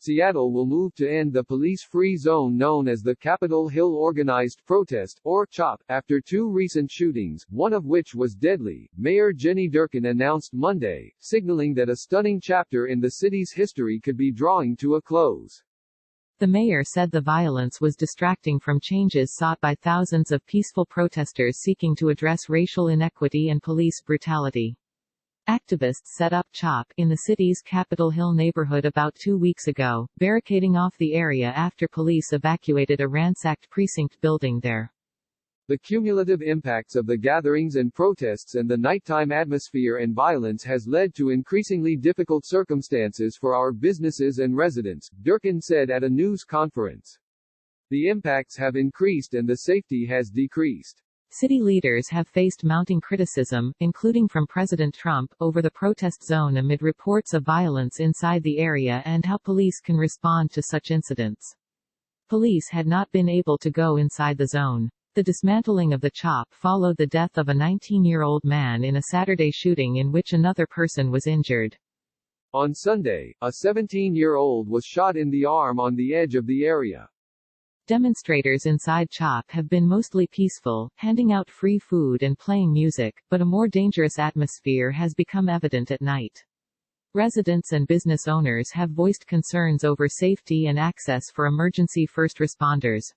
Seattle will move to end the police-free zone known as the Capitol Hill Organized Protest, or CHOP, after two recent shootings, one of which was deadly, Mayor Jenny Durkan announced Monday, signaling that a stunning chapter in the city's history could be drawing to a close. The mayor said the violence was distracting from changes sought by thousands of peaceful protesters seeking to address racial inequity and police brutality. Activists set up CHOP in the city's Capitol Hill neighborhood about 2 weeks ago, barricading off the area after police evacuated a ransacked precinct building there. The cumulative impacts of the gatherings and protests and the nighttime atmosphere and violence has led to increasingly difficult circumstances for our businesses and residents, Durkan said at a news conference. The impacts have increased and the safety has decreased. City leaders have faced mounting criticism, including from President Trump, over the protest zone amid reports of violence inside the area and how police can respond to such incidents. Police had not been able to go inside the zone. The dismantling of the CHOP followed the death of a 19-year-old man in a Saturday shooting in which another person was injured. On Sunday, a 17-year-old was shot in the arm on the edge of the area. Demonstrators inside CHOP have been mostly peaceful, handing out free food and playing music, but a more dangerous atmosphere has become evident at night. Residents and business owners have voiced concerns over safety and access for emergency first responders.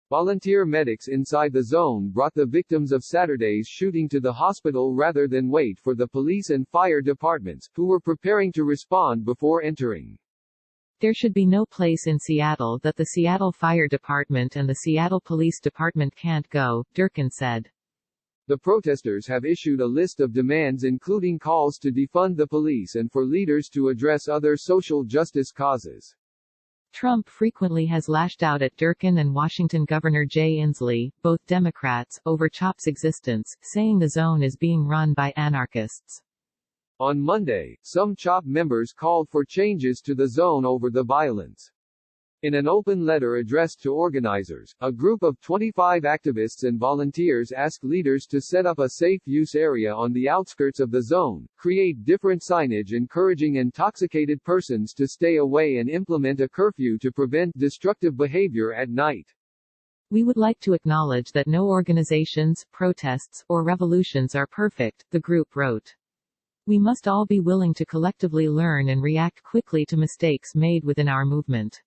Volunteer medics inside the zone brought the victims of Saturday's shooting to the hospital rather than wait for the police and fire departments, who were preparing to respond before entering. There should be no place in Seattle that the Seattle Fire Department and the Seattle Police Department can't go, Durkan said. The protesters have issued a list of demands including calls to defund the police and for leaders to address other social justice causes. Trump frequently has lashed out at Durkan and Washington Governor Jay Inslee, both Democrats, over CHOP's existence, saying the zone is being run by anarchists. On Monday, some CHOP members called for changes to the zone over the violence. In an open letter addressed to organizers, a group of 25 activists and volunteers asked leaders to set up a safe use area on the outskirts of the zone, create different signage encouraging intoxicated persons to stay away and implement a curfew to prevent destructive behavior at night. We would like to acknowledge that no organizations, protests, or revolutions are perfect, the group wrote. We must all be willing to collectively learn and react quickly to mistakes made within our movement.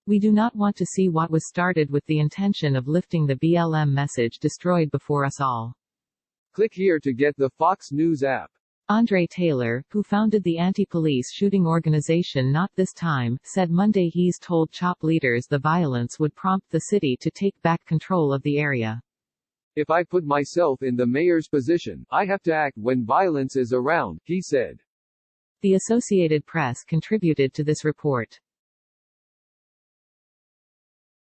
We do not want to see what was started with the intention of lifting the BLM message destroyed before us all. Click here to get the Fox News app. Andre Taylor, who founded the anti-police shooting organization Not This Time, said Monday he's told CHOP leaders the violence would prompt the city to take back control of the area. If I put myself in the mayor's position, I have to act when violence is around, he said. The Associated Press contributed to this report.